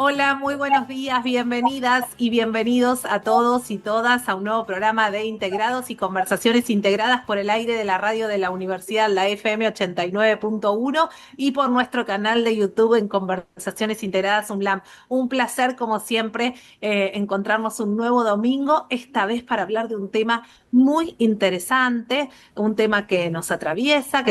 Hola, muy buenos días, bienvenidas y bienvenidos a todos y todas a un nuevo programa de Integrados y Conversaciones Integradas por el aire de la radio de la Universidad, la FM 89.1 y por nuestro canal de YouTube en Conversaciones Integradas UNLAM. Un placer, como siempre, encontrarnos un nuevo domingo, esta vez para hablar de un tema muy interesante, un tema que nos atraviesa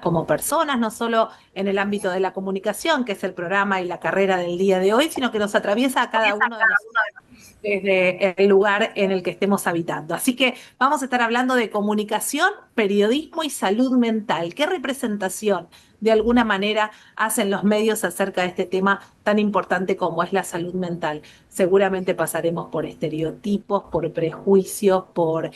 como personas, no solo en el ámbito de la comunicación, que es el programa y la carrera del día de hoy, sino que nos atraviesa a cada uno de nosotros desde el lugar en el que estemos habitando. Así que vamos a estar hablando de comunicación, periodismo y salud mental. ¿Qué representación de alguna manera hacen los medios acerca de este tema tan importante como es la salud mental? Seguramente pasaremos por estereotipos, por prejuicios, por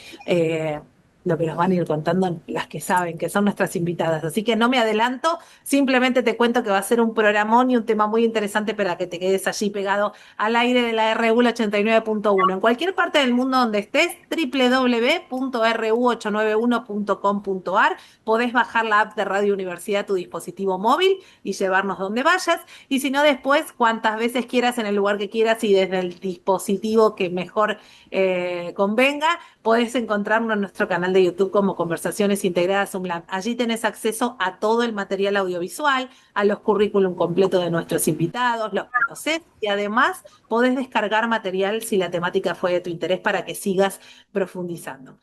lo que nos van a ir contando las que saben, que son nuestras invitadas. Así que no me adelanto, simplemente te cuento que va a ser un programón y un tema muy interesante para que te quedes allí pegado al aire de la RU 89.1. En cualquier parte del mundo donde estés, www.ru891.com.ar, podés bajar la app de Radio Universidad a tu dispositivo móvil y llevarnos donde vayas. Y si no, después, cuantas veces quieras, en el lugar que quieras y desde el dispositivo que mejor convenga, podés encontrarnos en nuestro canal de YouTube como Conversaciones Integradas UNLAM. Allí tenés acceso a todo el material audiovisual, a los currículum completos de nuestros invitados, los conocés y además podés descargar material si la temática fue de tu interés para que sigas profundizando.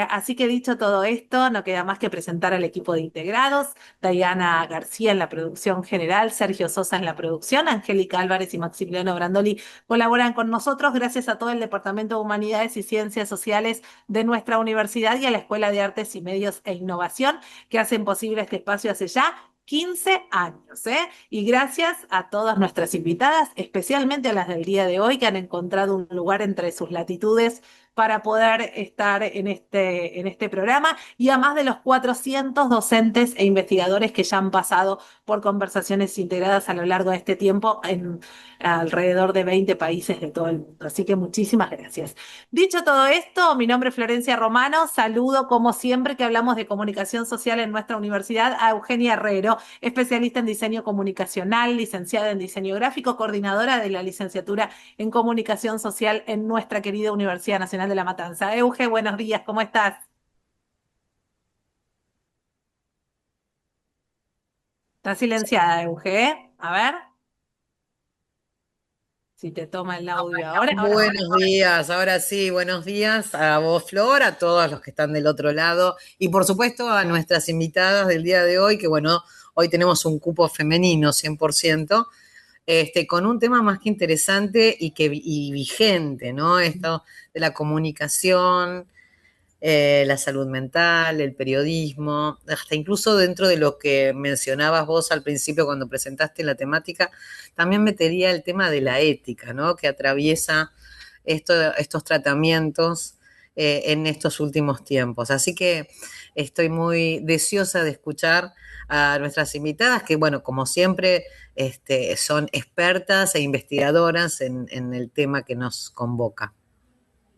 Así que dicho todo esto, no queda más que presentar al equipo de integrados: Diana García en la producción general, Sergio Sosa en la producción, Angélica Álvarez y Maximiliano Brandoli colaboran con nosotros, gracias a todo el Departamento de Humanidades y Ciencias Sociales de nuestra universidad y a la Escuela de Artes y Medios e Innovación, que hacen posible este espacio hace ya 15 años, ¿eh? Y gracias a todas nuestras invitadas, especialmente a las del día de hoy, que han encontrado un lugar entre sus latitudes para poder estar en este programa, y a más de los 400 docentes e investigadores que ya han pasado por Conversaciones Integradas a lo largo de este tiempo en alrededor de 20 países de todo el mundo. Así que muchísimas gracias. Dicho todo esto, mi nombre es Florencia Romano. Saludo, como siempre que hablamos de comunicación social en nuestra universidad, a Eugenia Herrero, especialista en diseño comunicacional, licenciada en diseño gráfico, coordinadora de la licenciatura en comunicación social en nuestra querida Universidad Nacional de La Matanza. Euge, buenos días, ¿cómo estás? Está silenciada, Euge, ¿eh? A ver si te toma el audio ahora. Ahora sí. Buenos días, ahora sí, buenos días a vos, Flor, a todos los que están del otro lado y por supuesto a nuestras invitadas del día de hoy, que bueno, hoy tenemos un cupo femenino 100%, con un tema más que interesante y vigente, ¿no? Esto de la comunicación, la salud mental, el periodismo, hasta incluso dentro de lo que mencionabas vos al principio cuando presentaste la temática, también metería el tema de la ética, ¿no? Que atraviesa estos tratamientos en estos últimos tiempos. Así que estoy muy deseosa de escuchar a nuestras invitadas, que bueno, como siempre, son expertas e investigadoras en el tema que nos convoca.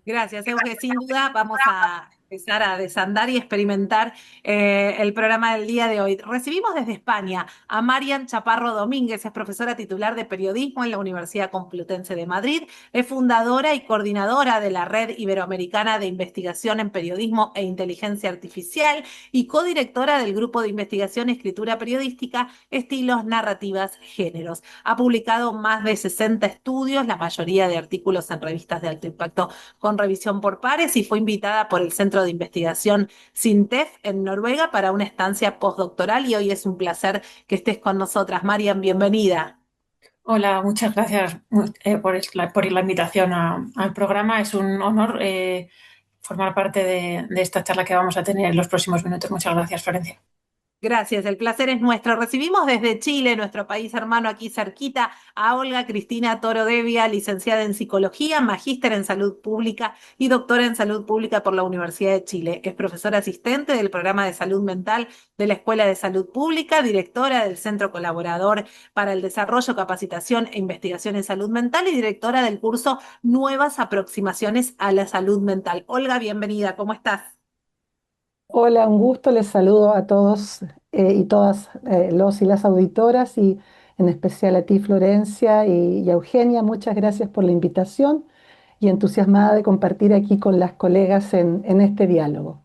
Gracias, Euge. Sin duda vamos a empezar a desandar y experimentar el programa del día de hoy. Recibimos desde España a Marian Chaparro Domínguez, es profesora titular de periodismo en la Universidad Complutense de Madrid, es fundadora y coordinadora de la Red Iberoamericana de Investigación en Periodismo e Inteligencia Artificial y codirectora del Grupo de Investigación y Escritura Periodística, Estilos, Narrativas, Géneros. Ha publicado más de 60 estudios, la mayoría de artículos en revistas de alto impacto con revisión por pares, y fue invitada por el Centro de Investigación SINTEF en Noruega para una estancia postdoctoral, y hoy es un placer que estés con nosotras. Marian, bienvenida. Hola, muchas gracias por la invitación al programa. Es un honor formar parte de esta charla que vamos a tener en los próximos minutos. Muchas gracias, Florencia. Gracias, el placer es nuestro. Recibimos desde Chile, nuestro país hermano aquí cerquita, a Olga Cristina Toro Devia, licenciada en Psicología, magíster en Salud Pública y doctora en Salud Pública por la Universidad de Chile. Es profesora asistente del programa de Salud Mental de la Escuela de Salud Pública, directora del Centro Colaborador para el Desarrollo, Capacitación e Investigación en Salud Mental y directora del curso Nuevas Aproximaciones a la Salud Mental. Olga, bienvenida, ¿cómo estás? Hola, un gusto, les saludo a todos y todas los y las auditoras y en especial a ti, Florencia, y a Eugenia. Muchas gracias por la invitación y entusiasmada de compartir aquí con las colegas en este diálogo.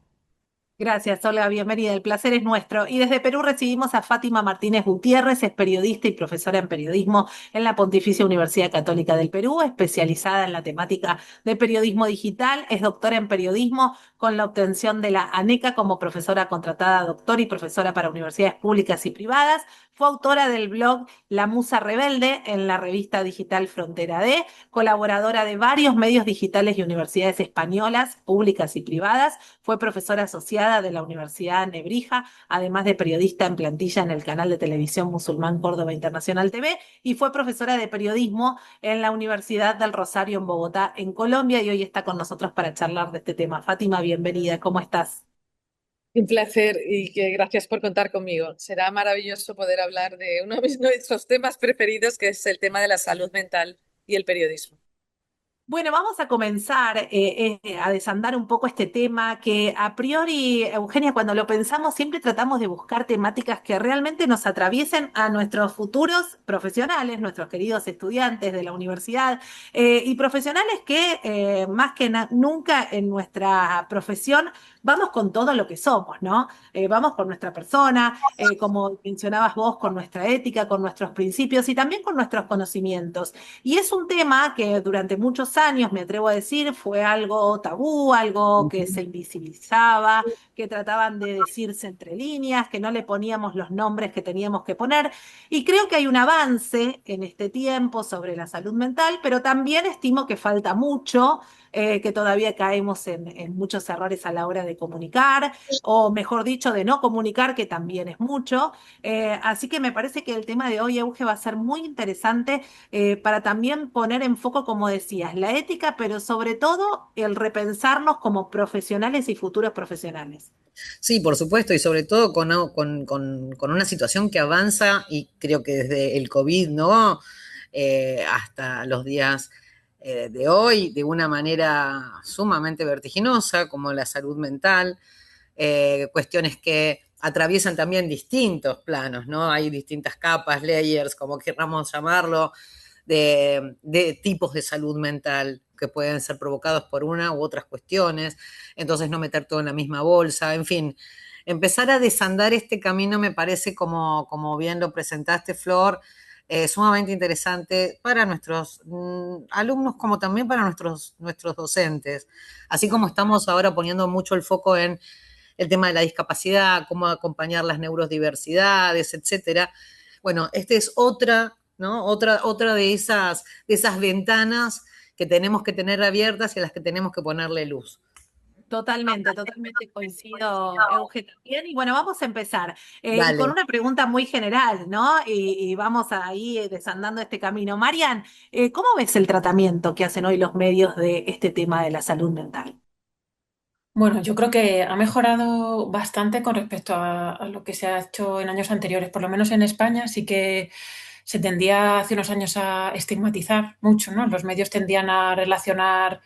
Gracias, Olga, bienvenida. El placer es nuestro. Y desde Perú recibimos a Fátima Martínez Gutiérrez, es periodista y profesora en periodismo en la Pontificia Universidad Católica del Perú, especializada en la temática de periodismo digital, es doctora en periodismo con la obtención de la ANECA como profesora contratada, doctora y profesora para universidades públicas y privadas. Fue autora del blog La Musa Rebelde en la revista digital Frontera D, colaboradora de varios medios digitales y universidades españolas, públicas y privadas. Fue profesora asociada de la Universidad Nebrija, además de periodista en plantilla en el canal de televisión musulmán Córdoba Internacional TV, y fue profesora de periodismo en la Universidad del Rosario en Bogotá, en Colombia, y hoy está con nosotros para charlar de este tema. Fátima, bienvenida, ¿cómo estás? Un placer y que gracias por contar conmigo. Será maravilloso poder hablar de uno de nuestros temas preferidos, que es el tema de la salud mental y el periodismo. Bueno, vamos a comenzar a desandar un poco este tema que a priori, Eugenia, cuando lo pensamos, siempre tratamos de buscar temáticas que realmente nos atraviesen a nuestros futuros profesionales, nuestros queridos estudiantes de la universidad y profesionales que más que nunca en nuestra profesión vamos con todo lo que somos, ¿no? Vamos con nuestra persona, como mencionabas vos, con nuestra ética, con nuestros principios y también con nuestros conocimientos. Y es un tema que durante muchos años, me atrevo a decir, fue algo tabú, algo que se invisibilizaba, que trataban de decirse entre líneas, que no le poníamos los nombres que teníamos que poner. Y creo que hay un avance en este tiempo sobre la salud mental, pero también estimo que falta mucho, que todavía caemos en muchos errores a la hora de comunicar, o mejor dicho, de no comunicar, que también es mucho. Así que me parece que el tema de hoy, Euge, va a ser muy interesante para también poner en foco, como decías, la ética, pero sobre todo el repensarnos como profesionales y futuros profesionales. Sí, por supuesto, y sobre todo con una situación que avanza y creo que desde el COVID, ¿no? Hasta los días de hoy, de una manera sumamente vertiginosa, como la salud mental, cuestiones que atraviesan también distintos planos, ¿no? Hay distintas capas, layers, como queramos llamarlo, de tipos de salud mental que pueden ser provocados por una u otras cuestiones, entonces no meter todo en la misma bolsa, en fin, empezar a desandar este camino me parece, como bien lo presentaste, Flor, sumamente interesante para nuestros alumnos como también para nuestros docentes, así como estamos ahora poniendo mucho el foco en el tema de la discapacidad, cómo acompañar las neurodiversidades, etcétera. Bueno, esta es otra, ¿no? Otra de esas ventanas que tenemos que tener abiertas y a las que tenemos que ponerle luz. Totalmente, totalmente coincido, Euge, también. Y bueno, vamos a empezar. Y con Dale. una pregunta muy general, ¿no? Y vamos ahí desandando este camino. Marian, ¿cómo ves el tratamiento que hacen hoy los medios de este tema de la salud mental? Bueno, yo creo que ha mejorado bastante con respecto a lo que se ha hecho en años anteriores. Por lo menos en España sí que se tendía hace unos años a estigmatizar mucho, ¿no? Los medios tendían a relacionar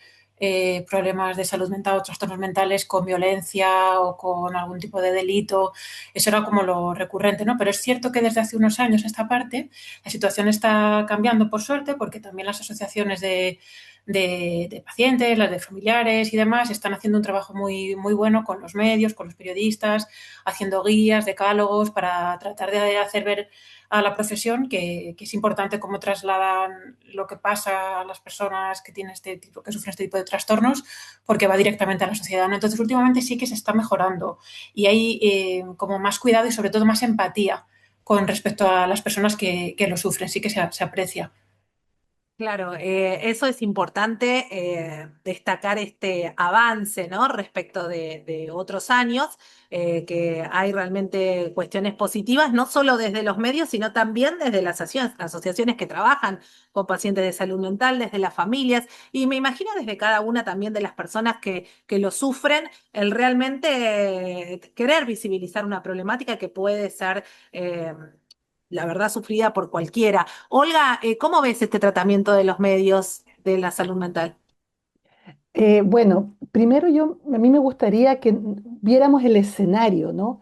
problemas de salud mental o trastornos mentales con violencia o con algún tipo de delito. Eso era como lo recurrente, ¿no? Pero es cierto que desde hace unos años a esta parte la situación está cambiando por suerte, porque también las asociaciones de pacientes, las de familiares y demás, están haciendo un trabajo muy, muy bueno con los medios, con los periodistas, haciendo guías, decálogos para tratar de hacer ver a la profesión que es importante cómo trasladan lo que pasa a las personas que tienen este tipo, que sufren este tipo de trastornos, porque va directamente a la sociedad, ¿no? Entonces, últimamente sí que se está mejorando y hay como más cuidado y sobre todo más empatía con respecto a las personas que lo sufren, sí que se aprecia. Claro, eso es importante destacar este avance, ¿no? Respecto de otros años, que hay realmente cuestiones positivas, no solo desde los medios, sino también desde las asociaciones que trabajan con pacientes de salud mental, desde las familias, y me imagino desde cada una también de las personas que lo sufren, el realmente querer visibilizar una problemática que puede ser, la verdad, sufrida por cualquiera. Olga, ¿cómo ves este tratamiento de los medios de la salud mental? Bueno, primero a mí me gustaría que viéramos el escenario, ¿no?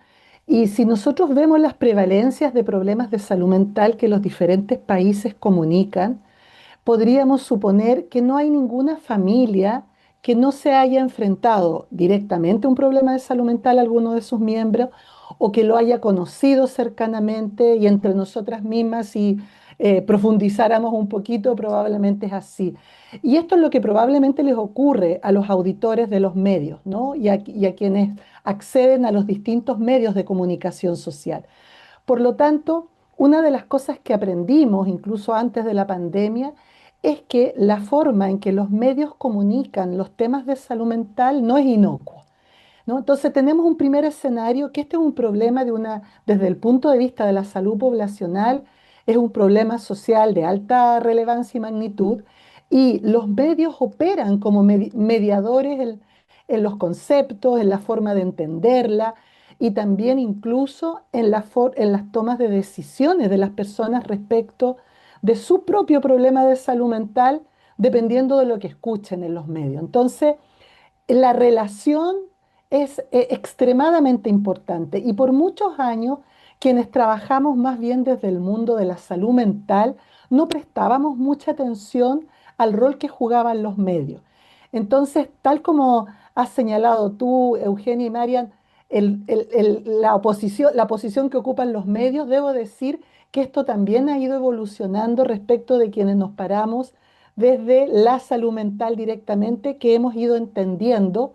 Y si nosotros vemos las prevalencias de problemas de salud mental que los diferentes países comunican, podríamos suponer que no hay ninguna familia que no se haya enfrentado directamente a un problema de salud mental a alguno de sus miembros o que lo haya conocido cercanamente y entre nosotras mismas si profundizáramos un poquito, probablemente es así. Y esto es lo que probablemente les ocurre a los auditores de los medios, ¿no? Y a quienes acceden a los distintos medios de comunicación social. Por lo tanto, una de las cosas que aprendimos, incluso antes de la pandemia, es que la forma en que los medios comunican los temas de salud mental no es inocua, ¿no? Entonces tenemos un primer escenario que este es un problema desde el punto de vista de la salud poblacional, es un problema social de alta relevancia y magnitud, y los medios operan como mediadores en los conceptos, en la forma de entenderla y también incluso en las tomas de decisiones de las personas respecto de su propio problema de salud mental, dependiendo de lo que escuchen en los medios. Entonces, la relación es extremadamente importante y por muchos años quienes trabajamos más bien desde el mundo de la salud mental no prestábamos mucha atención al rol que jugaban los medios. Entonces, tal como has señalado tú, Eugenia y Marian, la posición que ocupan los medios, debo decir que esto también ha ido evolucionando respecto de quienes nos paramos desde la salud mental directamente, que hemos ido entendiendo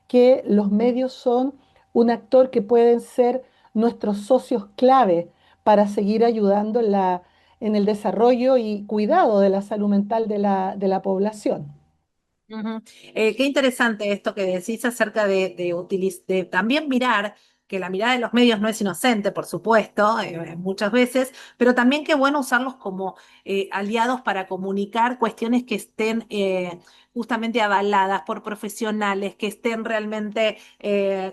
que los medios son un actor que pueden ser nuestros socios clave para seguir ayudando en el desarrollo y cuidado de la salud mental de la población. Ujú. Qué interesante esto que decís acerca de también mirar, que la mirada de los medios no es inocente, por supuesto, muchas veces, pero también qué bueno usarlos como aliados para comunicar cuestiones que estén justamente avaladas por profesionales, que estén realmente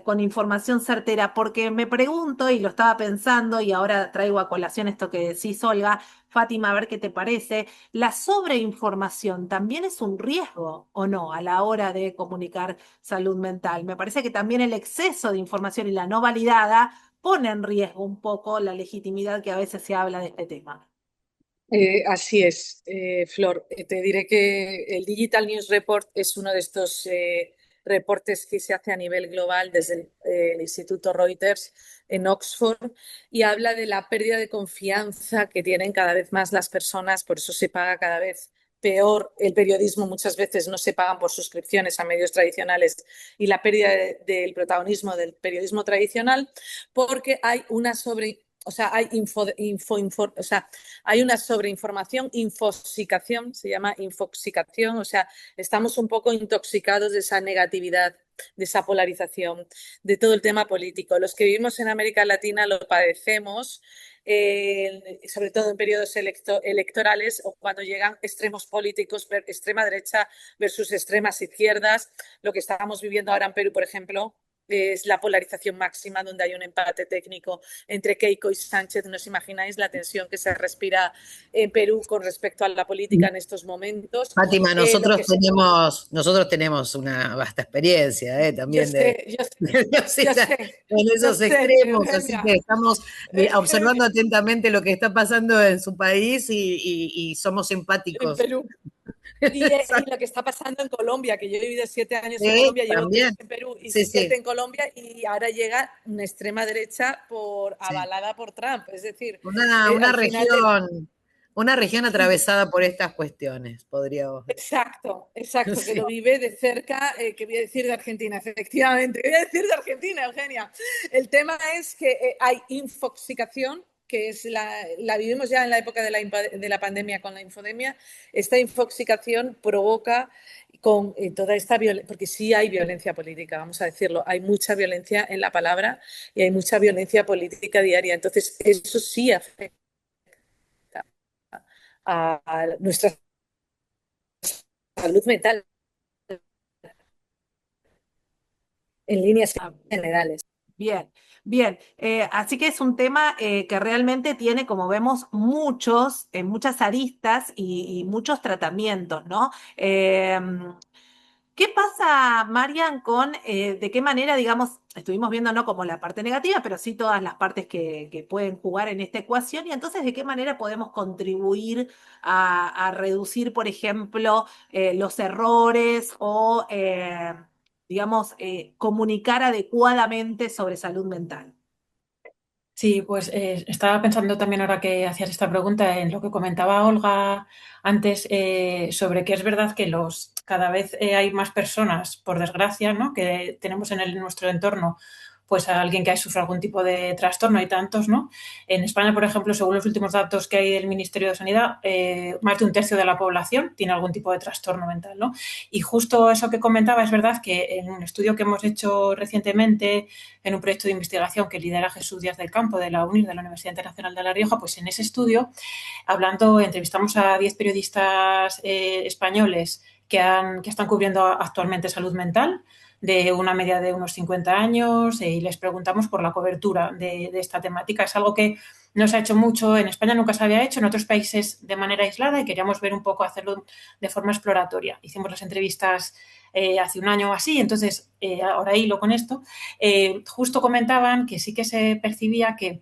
con información certera, porque me pregunto, y lo estaba pensando, y ahora traigo a colación esto que decís, Olga, Fátima, a ver qué te parece. ¿La sobreinformación también es un riesgo o no a la hora de comunicar salud mental? Me parece que también el exceso de información y la no validada pone en riesgo un poco la legitimidad que a veces se habla de este tema. Así es, Flor. Te diré que el Digital News Report es uno de estos reportes que se hace a nivel global desde el Instituto Reuters en Oxford y habla de la pérdida de confianza que tienen cada vez más las personas, por eso se paga cada vez peor el periodismo, muchas veces no se pagan por suscripciones a medios tradicionales y la pérdida del protagonismo del periodismo tradicional porque hay una o sea, hay o sea, hay una sobreinformación, infosicación, se llama infoxicación, o sea, estamos un poco intoxicados de esa negatividad, de esa polarización, de todo el tema político. Los que vivimos en América Latina lo padecemos, sobre todo en periodos electorales o cuando llegan extremos políticos, extrema derecha versus extremas izquierdas, lo que estamos viviendo ahora en Perú, por ejemplo, es la polarización máxima, donde hay un empate técnico entre Keiko y Sánchez. ¿No os imagináis la tensión que se respira en Perú con respecto a la política en estos momentos? Fátima, Lo que nosotros tenemos una vasta experiencia, yo también de, sé, yo sé, sí, yo sé, en yo esos sé, extremos, así Eugenia. que estamos observando atentamente lo que está pasando en su país y somos En simpáticos. Perú. Y lo Exacto. que está pasando en Colombia, que yo he vivido 7 años en Colombia, llevo 3 También, en Perú y sí, 7 sí. en Colombia, y ahora llega una extrema derecha Sí. avalada por Trump. Es decir, Una, una al final de, región, una región atravesada por estas cuestiones, podríamos decir. exacto, exacto, que lo Sí. vive de cerca, que voy a decir de Argentina, efectivamente, que voy a decir de Argentina, Eugenia. El tema es que hay infoxicación, que es la vivimos ya en la época de la pandemia con la infodemia. Esta infoxicación provoca con toda esta violencia, porque sí hay violencia política, vamos a decirlo, hay mucha violencia en la palabra y hay mucha violencia política diaria. Entonces, eso sí afecta a nuestra salud mental en líneas Ah, generales. bien, bien. Así que es un tema que realmente tiene, como vemos, muchas aristas y muchos tratamientos, ¿no? ¿Qué pasa, Marian, con de qué manera, digamos, estuvimos viendo no como la parte negativa, pero sí todas las partes que pueden jugar en esta ecuación, y entonces de qué manera podemos contribuir a reducir, por ejemplo, los errores o, digamos, comunicar adecuadamente sobre salud mental? Sí, pues estaba pensando también ahora que hacías esta pregunta en lo que comentaba Olga antes sobre que es verdad que cada vez hay más personas, por desgracia, ¿no? que tenemos en nuestro entorno pues a alguien que sufre algún tipo de trastorno, hay tantos, ¿no? En España, por ejemplo, según los últimos datos que hay del Ministerio de Sanidad, más de un tercio de la población tiene algún tipo de trastorno mental, ¿no? Y justo eso que comentaba, es verdad que en un estudio que hemos hecho recientemente en un proyecto de investigación que lidera Jesús Díaz del Campo de la UNIR, de la Universidad Internacional de La Rioja, pues en ese estudio, entrevistamos a 10 periodistas españoles que están cubriendo actualmente salud mental, de una media de unos 50 años, y les preguntamos por la cobertura de esta temática. Es algo que no se ha hecho mucho, en España nunca se había hecho, en otros países de manera aislada, y queríamos ver un poco hacerlo de forma exploratoria. Hicimos las entrevistas hace un año o así, entonces ahora hilo con esto. Justo comentaban que sí que se percibía que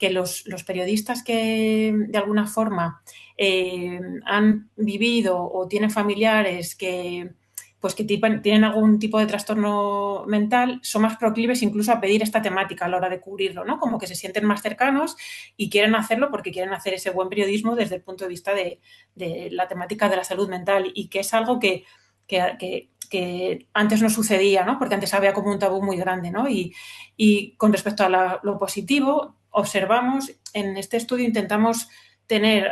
los periodistas que de alguna forma han vivido o tienen familiares que tienen algún tipo de trastorno mental, son más proclives incluso a pedir esta temática a la hora de cubrirlo, ¿no? Como que se sienten más cercanos y quieren hacerlo porque quieren hacer ese buen periodismo desde el punto de vista de la temática de la salud mental, y que es algo que antes no sucedía, ¿no? Porque antes había como un tabú muy grande, ¿no? Y con respecto a lo positivo, observamos, en este estudio intentamos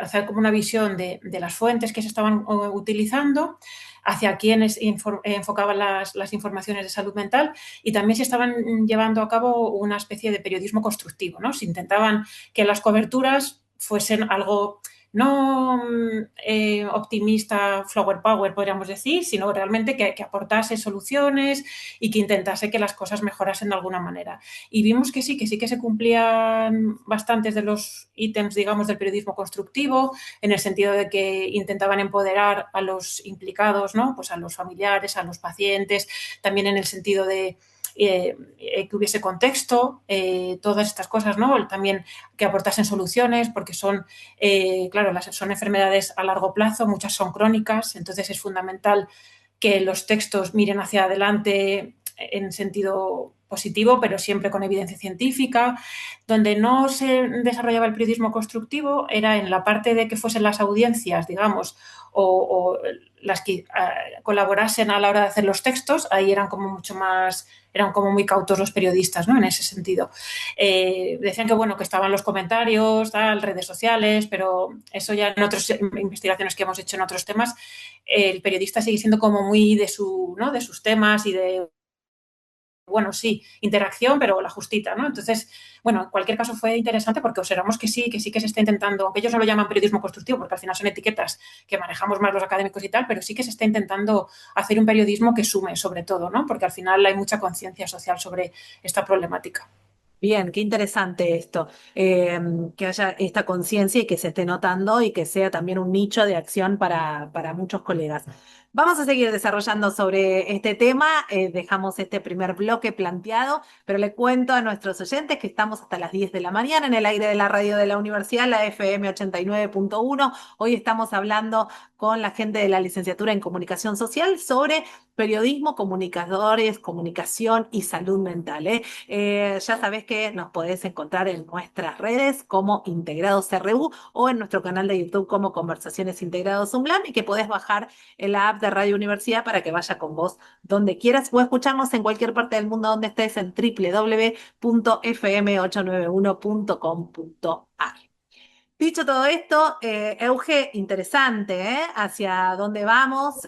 hacer como una visión de las fuentes que se estaban utilizando, hacia quiénes enfocaban las informaciones de salud mental, y también se estaban llevando a cabo una especie de periodismo constructivo, ¿no? Se intentaban que las coberturas fuesen algo no optimista, flower power, podríamos decir, sino realmente que aportase soluciones y que intentase que las cosas mejorasen de alguna manera. Y vimos que sí que se cumplían bastantes de los ítems, digamos, del periodismo constructivo, en el sentido de que intentaban empoderar a los implicados, ¿no? Pues a los familiares, a los pacientes, también en el sentido de que hubiese contexto, todas estas cosas, ¿no? También que aportasen soluciones, porque claro, son enfermedades a largo plazo, muchas son crónicas, entonces es fundamental que los textos miren hacia adelante en sentido positivo, pero siempre con evidencia científica. Donde no se desarrollaba el periodismo constructivo era en la parte de que fuesen las audiencias, digamos, o las que colaborasen a la hora de hacer los textos. Ahí eran como muy cautos los periodistas, ¿no? En ese sentido. Decían que, bueno, que estaban los comentarios, redes sociales, pero eso ya en otras investigaciones que hemos hecho en otros temas, el periodista sigue siendo como muy ¿no? de sus temas y de, bueno, sí, interacción, pero la justita, ¿no? Entonces, bueno, en cualquier caso fue interesante porque observamos que sí que se está intentando, aunque ellos no lo llaman periodismo constructivo, porque al final son etiquetas que manejamos más los académicos y tal, pero sí que se está intentando hacer un periodismo que sume, sobre todo, ¿no? Porque al final hay mucha conciencia social sobre esta problemática. Bien, qué interesante esto, que haya esta conciencia y que se esté notando y que sea también un nicho de acción para muchos colegas. Vamos a seguir desarrollando sobre este tema, dejamos este primer bloque planteado, pero le cuento a nuestros oyentes que estamos hasta las 10 de la mañana en el aire de la radio de la universidad, la FM 89.1. Hoy estamos hablando con la gente de la licenciatura en Comunicación Social sobre periodismo, comunicadores, comunicación y salud mental, ¿eh? Ya sabés que nos podés encontrar en nuestras redes como Integrados RU o en nuestro canal de YouTube como Conversaciones Integrados UNLAM, y que podés bajar en la app de Radio Universidad para que vaya con vos donde quieras o escucharnos en cualquier parte del mundo donde estés en www.fm891.com.ar. Dicho todo esto, Euge, interesante, ¿eh? Hacia dónde vamos.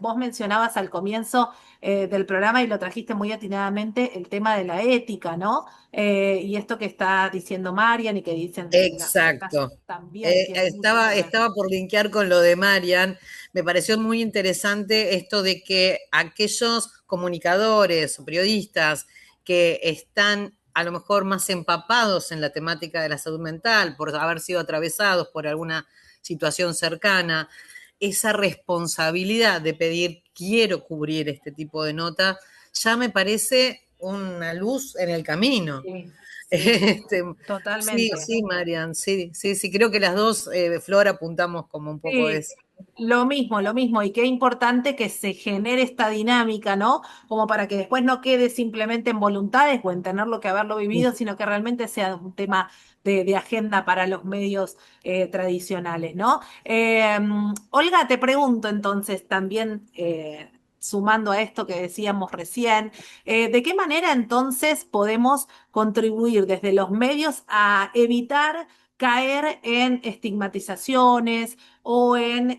Vos mencionabas al comienzo del programa y lo trajiste muy atinadamente el tema de la ética, ¿no? Y esto que está diciendo Marian y que dicen las colegas Exacto. también tiene mucho que ver. Estaba por linkear con lo de Marian. Me pareció muy interesante esto de que aquellos comunicadores o periodistas que están a lo mejor más empapados en la temática de la salud mental, por haber sido atravesados por alguna situación cercana, esa responsabilidad de pedir quiero cubrir este tipo de nota, ya me parece una luz en el camino. Sí, sí, Este, sí, totalmente. sí, Marian, sí, sí, sí, creo que las dos, Flor, apuntamos como un poco Sí, eso. lo mismo, y qué importante que se genere esta dinámica, ¿no? Como para que después no quede simplemente en voluntades o en tenerlo que haberlo vivido, sino que realmente sea un tema de agenda para los medios tradicionales, ¿no? Olga, te pregunto entonces también, sumando a esto que decíamos recién, ¿de qué manera entonces podemos contribuir desde los medios a evitar caer en estigmatizaciones o en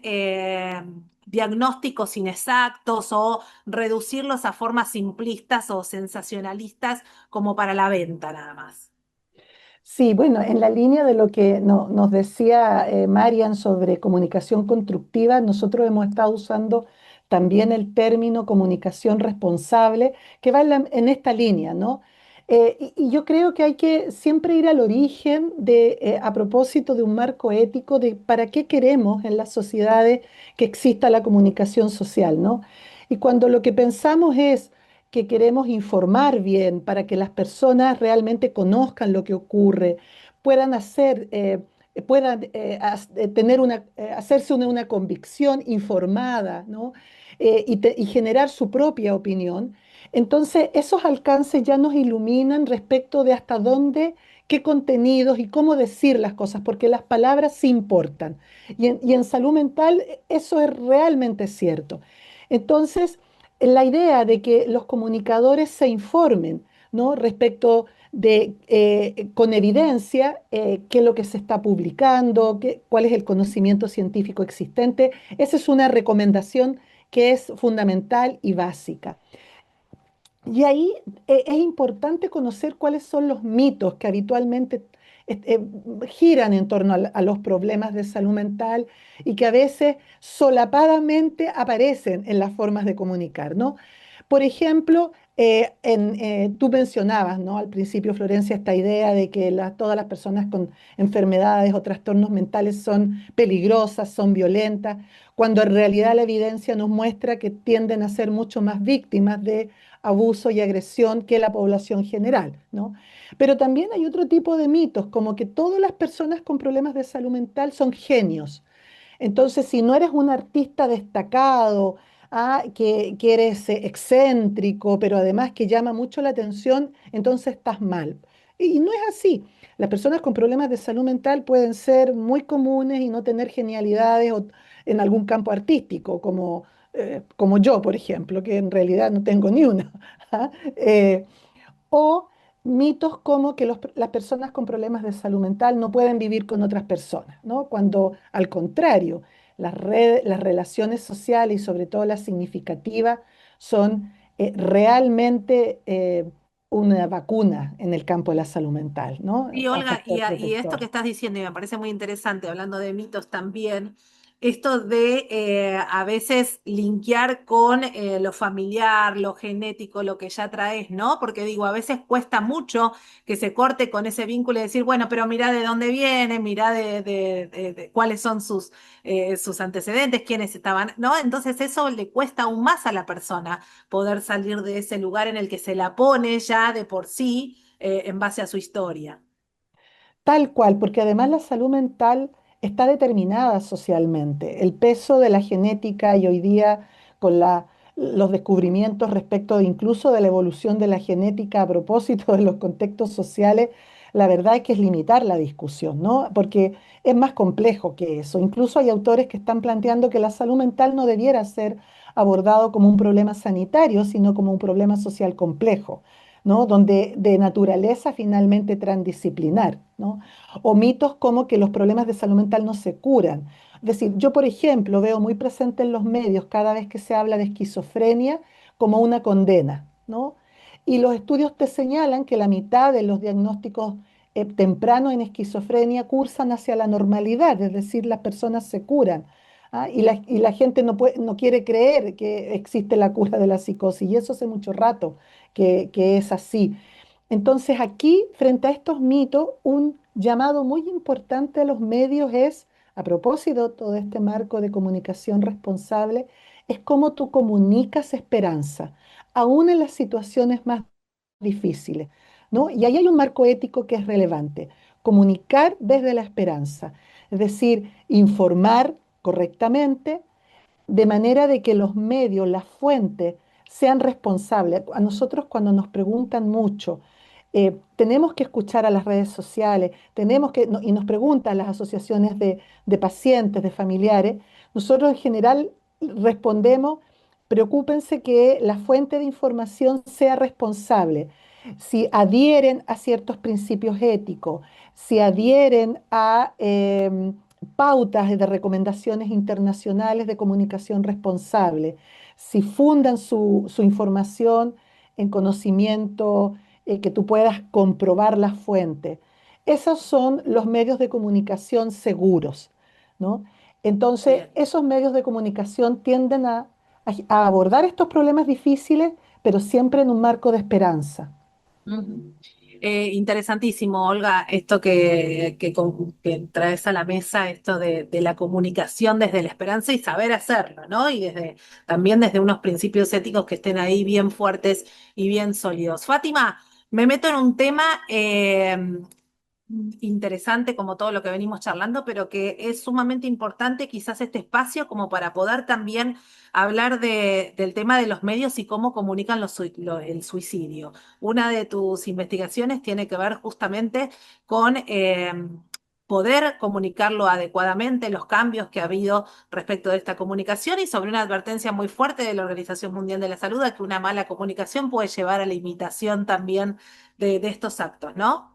diagnósticos inexactos o reducirlos a formas simplistas o sensacionalistas como para la venta nada más? Sí, bueno, en la línea de lo que nos decía Marian sobre comunicación constructiva, nosotros hemos estado usando también el término comunicación responsable, que va en esta línea, ¿no? Y yo creo que hay que siempre ir al origen a propósito de un marco ético de para qué queremos en las sociedades que exista la comunicación social, ¿no? Y cuando lo que pensamos es que queremos informar bien para que las personas realmente conozcan lo que ocurre, puedan tener hacerse una convicción informada, ¿no? Y generar su propia opinión. Entonces, esos alcances ya nos iluminan respecto de hasta dónde, qué contenidos y cómo decir las cosas, porque las palabras sí importan. Y en salud mental eso es realmente cierto. Entonces, la idea de que los comunicadores se informen, ¿no? Respecto con evidencia, qué es lo que se está publicando, cuál es el conocimiento científico existente. Esa es una recomendación que es fundamental y básica. Y ahí es importante conocer cuáles son los mitos que habitualmente giran en torno a los problemas de salud mental y que a veces solapadamente aparecen en las formas de comunicar, ¿no? Por ejemplo, tú mencionabas, ¿no? Al principio, Florencia, esta idea de que todas las personas con enfermedades o trastornos mentales son peligrosas, son violentas, cuando en realidad la evidencia nos muestra que tienden a ser mucho más víctimas de abuso y agresión que la población general, ¿no? Pero también hay otro tipo de mitos, como que todas las personas con problemas de salud mental son genios. Entonces, si no eres un artista destacado, que eres excéntrico, pero además que llama mucho la atención, entonces estás mal. Y no es así. Las personas con problemas de salud mental pueden ser muy comunes y no tener genialidades en algún campo artístico, como yo, por ejemplo, que en realidad no tengo ni una. ¿Ah? O mitos como que las personas con problemas de salud mental no pueden vivir con otras personas, ¿no? Cuando al contrario, las relaciones sociales y sobre todo las significativas son realmente una vacuna en el campo de la salud mental, ¿no? Y Un Olga, factor y esto que protector. estás diciendo, y me parece muy interesante, hablando de mitos también, esto de a veces linkear con lo familiar, lo genético, lo que ya traes, ¿no? Porque digo, a veces cuesta mucho que se corte con ese vínculo y decir, bueno, pero mira de dónde viene, mira de cuáles son sus antecedentes, quiénes estaban, ¿no? Entonces eso le cuesta aún más a la persona poder salir de ese lugar en el que se la pone ya de por sí en base a su historia. Tal cual, porque además la salud mental está determinada socialmente. El peso de la genética y hoy día con los descubrimientos respecto incluso de la evolución de la genética a propósito de los contextos sociales, la verdad es que es limitar la discusión, ¿no? Porque es más complejo que eso. Incluso hay autores que están planteando que la salud mental no debiera ser abordado como un problema sanitario, sino como un problema social complejo, ¿no? Donde de naturaleza finalmente transdisciplinar, ¿no? O mitos como que los problemas de salud mental no se curan. Es decir, yo, por ejemplo, veo muy presente en los medios cada vez que se habla de esquizofrenia como una condena, ¿no? Y los estudios te señalan que la mitad de los diagnósticos tempranos en esquizofrenia cursan hacia la normalidad, es decir, las personas se curan. Y la gente no quiere creer que existe la cura de la psicosis, y eso hace mucho rato que es así. Entonces aquí, frente a estos mitos, un llamado muy importante a los medios es, a propósito de todo este marco de comunicación responsable, es cómo tú comunicas esperanza, aún en las situaciones más difíciles, ¿no? Y ahí hay un marco ético que es relevante, comunicar desde la esperanza, es decir, informar correctamente de manera de que los medios, las fuentes, sean responsables. A nosotros cuando nos preguntan mucho, tenemos que escuchar a las redes sociales, y nos preguntan las asociaciones de pacientes, de familiares, nosotros en general respondemos, preocúpense que la fuente de información sea responsable. Si adhieren a ciertos principios éticos, si adhieren a pautas de recomendaciones internacionales de comunicación responsable, si fundan su información en conocimiento, que tú puedas comprobar las fuentes. Esos son los medios de comunicación seguros, ¿no? Entonces, Bien. esos medios de comunicación tienden a abordar estos problemas difíciles, pero siempre en un marco de esperanza. Ujú. Interesantísimo, Olga, esto que traes a la mesa, esto de la comunicación desde la esperanza y saber hacerlo, ¿no? Y también desde unos principios éticos que estén ahí bien fuertes y bien sólidos. Fátima, me meto en un tema interesante como todo lo que venimos charlando, pero que es sumamente importante quizás este espacio como para poder también hablar del tema de los medios y cómo comunican el suicidio. Una de tus investigaciones tiene que ver justamente con poder comunicarlo adecuadamente, los cambios que ha habido respecto de esta comunicación y sobre una advertencia muy fuerte de la Organización Mundial de la Salud de que una mala comunicación puede llevar a la imitación también de estos actos, ¿no?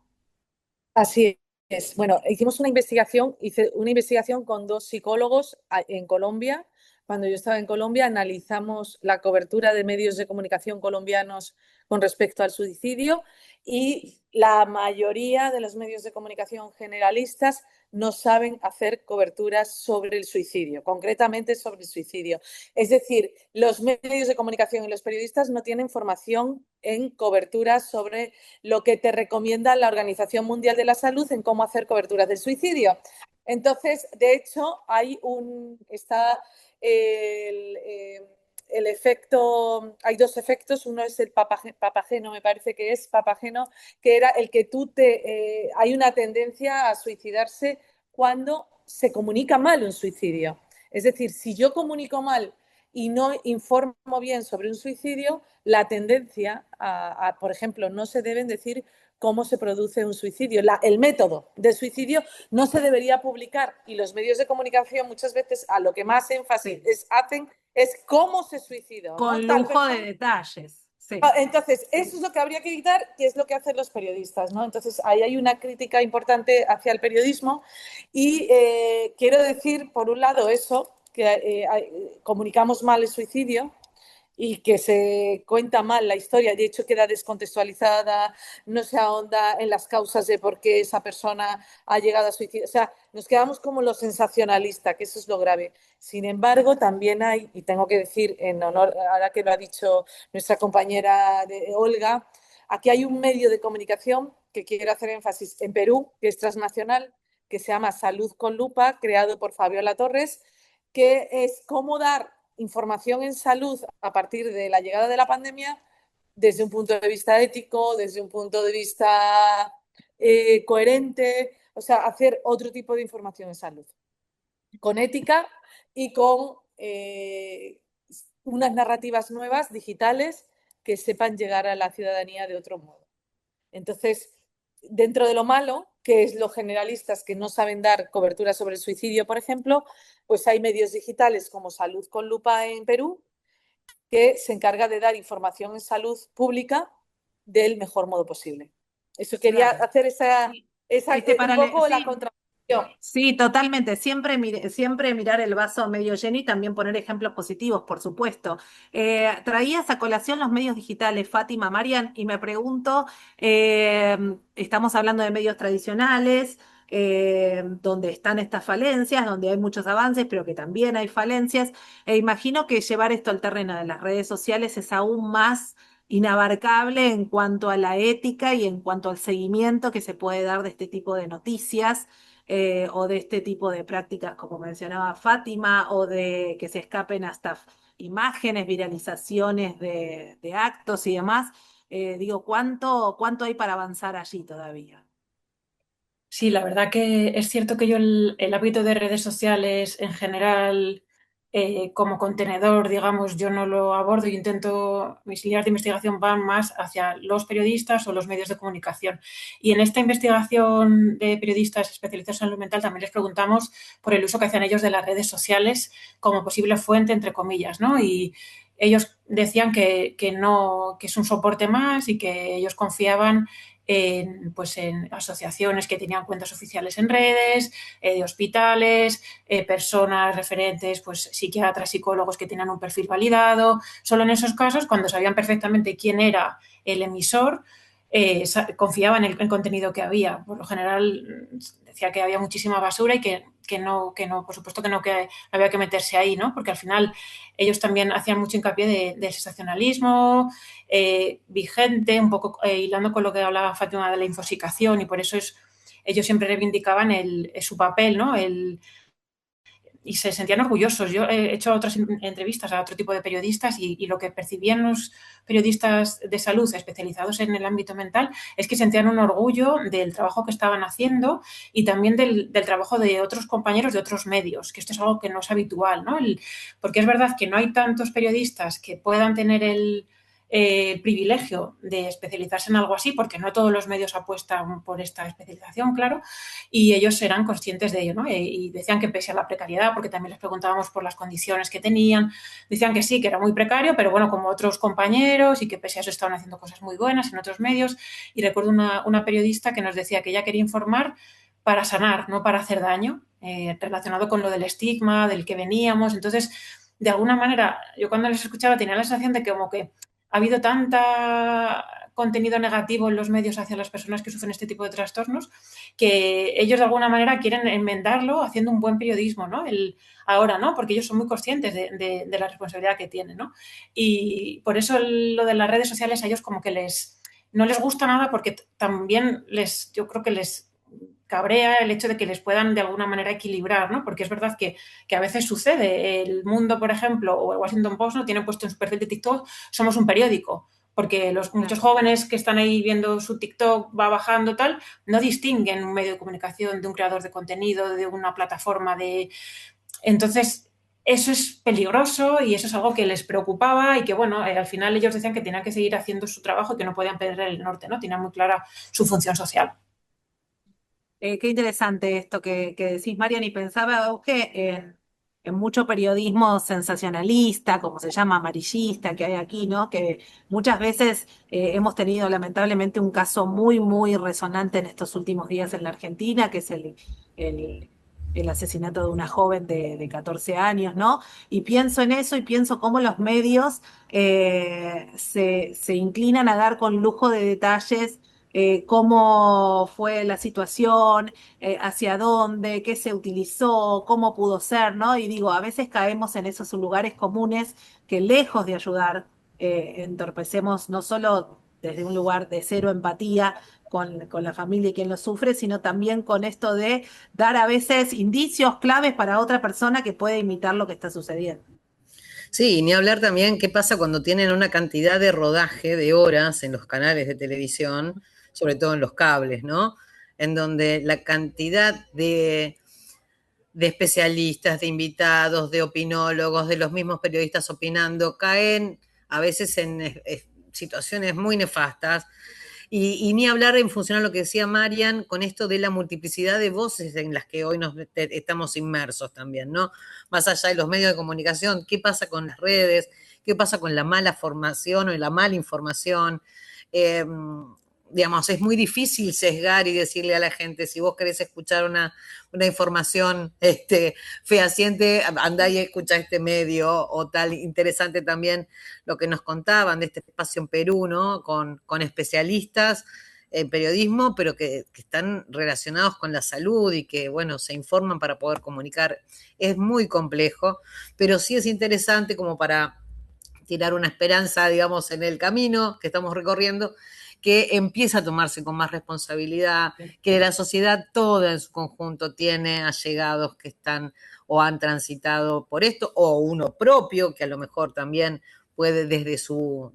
Así es. Bueno, hice una investigación con dos psicólogos en Colombia. Cuando yo estaba en Colombia, analizamos la cobertura de medios de comunicación colombianos con respecto al suicidio y la mayoría de los medios de comunicación generalistas no saben hacer coberturas sobre el suicidio, concretamente sobre el suicidio. Es decir, los medios de comunicación y los periodistas no tienen formación en coberturas sobre lo que te recomienda la Organización Mundial de la Salud en cómo hacer coberturas del suicidio. Entonces, de hecho, está el efecto, hay dos efectos, uno es el papageno, me parece que es papageno, que era el que hay una tendencia a suicidarse cuando se comunica mal un suicidio. Es decir, si yo comunico mal y no informo bien sobre un suicidio, la tendencia por ejemplo, no se deben decir cómo se produce un suicidio. El método del suicidio no se debería publicar y los medios de comunicación muchas veces a lo que más énfasis Sí. hacen es cómo se suicidó, ¿no? Con Tal lujo de persona. detalles. Sí, Entonces, eso es lo que habría que evitar, que es lo que hacen los periodistas, ¿no? Entonces, ahí hay una crítica importante hacia el periodismo y quiero decir, por un lado, eso, que comunicamos mal el suicidio y que se cuenta mal la historia, de hecho queda descontextualizada, no se ahonda en las causas de por qué esa persona ha llegado a suicidio. O sea, nos quedamos como lo sensacionalista, que eso es lo grave. Sin embargo, también hay, y tengo que decir en honor, ahora que lo ha dicho nuestra compañera Olga, aquí hay un medio de comunicación que quiero hacer énfasis en Perú, que es transnacional, que se llama Salud con Lupa, creado por Fabiola Torres, que es cómo dar información en salud a partir de la llegada de la pandemia desde un punto de vista ético, desde un punto de vista coherente, o sea, hacer otro tipo de información en salud, con ética y con unas narrativas nuevas, digitales, que sepan llegar a la ciudadanía de otro modo. Entonces, dentro de lo malo, que es los generalistas que no saben dar cobertura sobre el suicidio, por ejemplo, pues hay medios digitales como Salud con Lupa en Perú, que se encarga de dar información en salud pública del mejor modo posible. Eso quería claro. hacer Sí. Este un poco la sí, contradicción. sí, totalmente. Siempre mirar el vaso medio lleno y también poner ejemplos positivos, por supuesto. Traías a colación los medios digitales, Fátima, Marian, y me pregunto, estamos hablando de medios tradicionales, donde están estas falencias, donde hay muchos avances, pero que también hay falencias. E imagino que llevar esto al terreno de las redes sociales es aún más inabarcable en cuanto a la ética y en cuanto al seguimiento que se puede dar de este tipo de noticias o de este tipo de prácticas, como mencionaba Fátima, o de que se escapen hasta imágenes, viralizaciones de actos y demás. Digo, ¿cuánto hay para avanzar allí todavía? Sí, la verdad que es cierto que yo el hábito de redes sociales en general, como contenedor, digamos, yo no lo abordo y intento, mis líneas de investigación van más hacia los periodistas o los medios de comunicación. Y en esta investigación de periodistas especializados en salud mental también les preguntamos por el uso que hacían ellos de las redes sociales como posible fuente, entre comillas, ¿no? Y ellos decían que no, que es un soporte más y que ellos confiaban pues en asociaciones que tenían cuentas oficiales en redes, de hospitales, personas referentes, pues psiquiatras, psicólogos que tenían un perfil validado. Solo en esos casos, cuando sabían perfectamente quién era el emisor, confiaban en el contenido que había. Por lo general decía que había muchísima basura y que no, por supuesto que no, que había que meterse ahí, ¿no? Porque al final ellos también hacían mucho hincapié del sensacionalismo vigente, un poco hilando con lo que hablaba Fátima de la infosicación, y por eso ellos siempre reivindicaban su papel, ¿no? Y se sentían orgullosos. Yo he hecho otras entrevistas a otro tipo de periodistas y lo que percibían los periodistas de salud especializados en el ámbito mental es que sentían un orgullo del trabajo que estaban haciendo y también del trabajo de otros compañeros de otros medios, que esto es algo que no es habitual, ¿no? Porque es verdad que no hay tantos periodistas que puedan tener el privilegio de especializarse en algo así, porque no todos los medios apuestan por esta especialización, claro, y ellos eran conscientes de ello, ¿no? Y decían que pese a la precariedad, porque también les preguntábamos por las condiciones que tenían, decían que sí, que era muy precario, pero bueno, como otros compañeros, y que pese a eso estaban haciendo cosas muy buenas en otros medios. Y recuerdo una periodista que nos decía que ella quería informar para sanar, no para hacer daño, relacionado con lo del estigma, del que veníamos. Entonces, de alguna manera, yo cuando les escuchaba tenía la sensación de que como que ha habido tanta contenido negativo en los medios hacia las personas que sufren este tipo de trastornos, que ellos de alguna manera quieren enmendarlo haciendo un buen periodismo, ¿no? Ahora, ¿no? Porque ellos son muy conscientes de la responsabilidad que tienen, ¿no? Y por eso lo de las redes sociales a ellos como que no les gusta nada, porque también yo creo que les cabrea el hecho de que les puedan de alguna manera equilibrar, ¿no? Porque es verdad que a veces sucede. El Mundo, por ejemplo, o el Washington Post, ¿no? Tiene puesto en su perfil de TikTok: somos un periódico, porque muchos jóvenes que están ahí viendo su TikTok va bajando tal, no distinguen un medio de comunicación de un creador de contenido, de una plataforma de... Entonces, eso es peligroso y eso es algo que les preocupaba y que, bueno, al final ellos decían que tenían que seguir haciendo su trabajo y que no podían perder el norte, ¿no? Tenían muy clara su función social. Qué interesante esto que decís, Marian, y pensaba vos que en mucho periodismo sensacionalista, como se llama, amarillista, que hay aquí, ¿no? Que muchas veces hemos tenido lamentablemente un caso muy, muy resonante en estos últimos días en la Argentina, que es el, el asesinato de una joven de 14 años, ¿no? Y pienso en eso y pienso cómo los medios se inclinan a dar con lujo de detalles cómo fue la situación, hacia dónde, qué se utilizó, cómo pudo ser, ¿no? Y digo, a veces caemos en esos lugares comunes que lejos de ayudar, entorpecemos no solo desde un lugar de cero empatía con la familia y quien lo sufre, sino también con esto de dar a veces indicios claves para otra persona que puede imitar lo que está sucediendo. Sí, y ni hablar también qué pasa cuando tienen una cantidad de rodaje de horas en los canales de televisión, sobre todo en los cables, ¿no? En donde la cantidad de especialistas, de invitados, de opinólogos, de los mismos periodistas opinando, caen a veces en situaciones muy nefastas. Y ni hablar en función a lo que decía Marian, con esto de la multiplicidad de voces en las que hoy estamos inmersos también, ¿no? Más allá de los medios de comunicación, ¿qué pasa con las redes? ¿Qué pasa con la mala formación o la mala información? Eh, digamos, es muy difícil sesgar y decirle a la gente, si vos querés escuchar una información fehaciente, andá y escucha este medio, o tal. Interesante también lo que nos contaban de este espacio en Perú, ¿no? Con especialistas en periodismo, pero que están relacionados con la salud y que, bueno, se informan para poder comunicar. Es muy complejo, pero sí es interesante como para tirar una esperanza, digamos, en el camino que estamos recorriendo, que empieza a tomarse con más responsabilidad, que la sociedad toda en su conjunto tiene allegados que están o han transitado por esto, o uno propio, que a lo mejor también puede desde su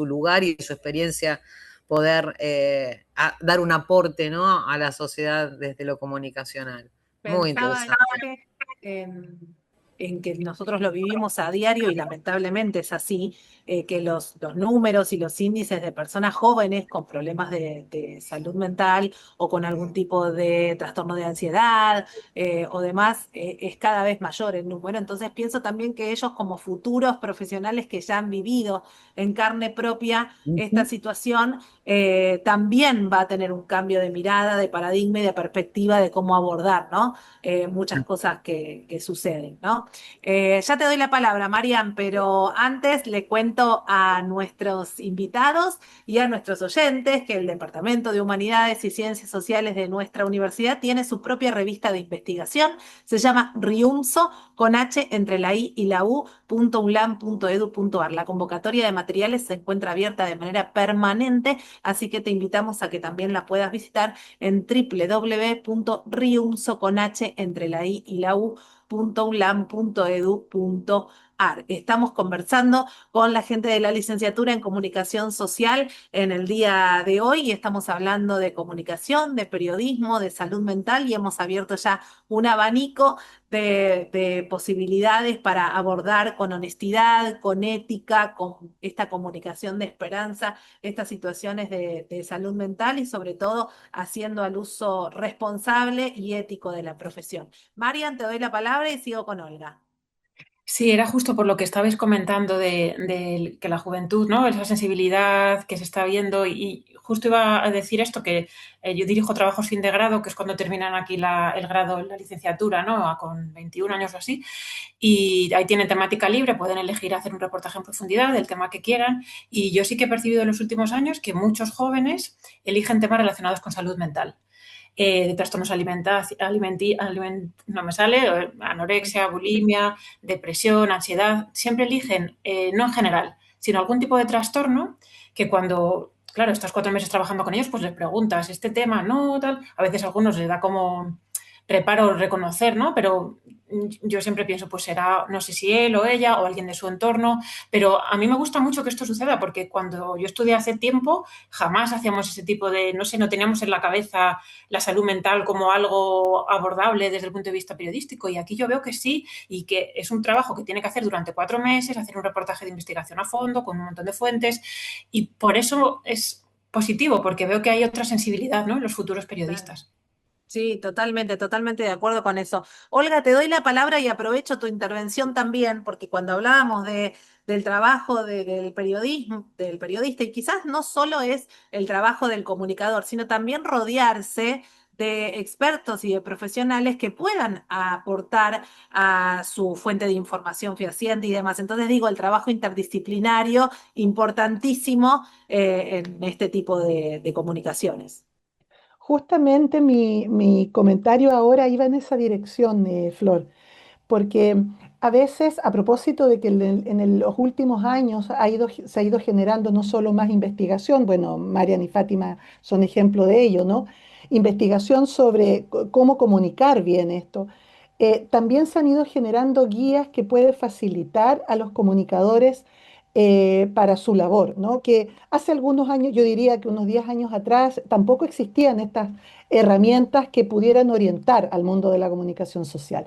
lugar y su experiencia poder dar un aporte, ¿no?, a la sociedad desde lo comunicacional. Muy Pensaba en interesante. en que nosotros lo vivimos a diario y lamentablemente es así, que los números y los índices de personas jóvenes con problemas de salud mental o con algún tipo de trastorno de ansiedad o demás es cada vez mayor el número. Entonces pienso también que ellos como futuros profesionales que ya han vivido en carne propia esta Ujú. situación, también va a tener un cambio de mirada, de paradigma y de perspectiva de cómo abordar, ¿no? Muchas cosas que suceden, ¿no? Ya te doy la palabra, Marian, pero antes le cuento a nuestros invitados y a nuestros oyentes que el Departamento de Humanidades y Ciencias Sociales de nuestra universidad tiene su propia revista de investigación, se llama RIUMSO, con H entre la I y la U, .unlam.edu.ar. La convocatoria de materiales se encuentra abierta de manera permanente, así que te invitamos a que también la puedas visitar en www.riumso con H entre la I y la U.unlam.edu.ar. Estamos conversando con la gente de la licenciatura en comunicación social en el día de hoy y estamos hablando de comunicación, de periodismo, de salud mental y hemos abierto ya un abanico de posibilidades para abordar con honestidad, con ética, con esta comunicación de esperanza, estas situaciones de salud mental y sobre todo haciendo al uso responsable y ético de la profesión. Marian, te doy la palabra y sigo con Olga. Sí, era justo por lo que estabais comentando de que la juventud, ¿no? Esa sensibilidad que se está viendo y justo iba a decir esto, que yo dirijo trabajos fin de grado, que es cuando terminan aquí el grado, la licenciatura, ¿no? Con 21 años o así, y ahí tienen temática libre, pueden elegir hacer un reportaje en profundidad del tema que quieran, y yo sí que he percibido en los últimos años que muchos jóvenes eligen temas relacionados con salud mental, de trastornos no me sale, anorexia, bulimia, depresión, ansiedad, siempre eligen, no en general, sino algún tipo de trastorno que cuando, claro, estás 4 meses trabajando con ellos, pues les preguntas, este tema, no, tal, a veces a algunos les da como reparo reconocer, ¿no? Pero yo siempre pienso, pues será, no sé si él o ella o alguien de su entorno, pero a mí me gusta mucho que esto suceda porque cuando yo estudié hace tiempo jamás hacíamos ese tipo de, no sé, no teníamos en la cabeza la salud mental como algo abordable desde el punto de vista periodístico y aquí yo veo que sí y que es un trabajo que tiene que hacer durante 4 meses, hacer un reportaje de investigación a fondo con un montón de fuentes y por eso es positivo porque veo que hay otra sensibilidad, ¿no?, en los futuros Claro. periodistas. Sí, totalmente, totalmente de acuerdo con eso. Olga, te doy la palabra y aprovecho tu intervención también, porque cuando hablábamos del trabajo del periodismo, del periodista, y quizás no solo es el trabajo del comunicador, sino también rodearse de expertos y de profesionales que puedan aportar a su fuente de información fehaciente y demás. Entonces digo, el trabajo interdisciplinario, importantísimo en este tipo de comunicaciones. Justamente mi comentario ahora iba en esa dirección, Flor, porque a veces, a propósito de que los últimos años se ha ido generando no solo más investigación, bueno, Marian y Fátima son ejemplo de ello, ¿no? Investigación sobre cómo comunicar bien esto. También se han ido generando guías que pueden facilitar a los comunicadores para su labor, ¿no? Que hace algunos años, yo diría que unos 10 años atrás, tampoco existían estas herramientas que pudieran orientar al mundo de la comunicación social.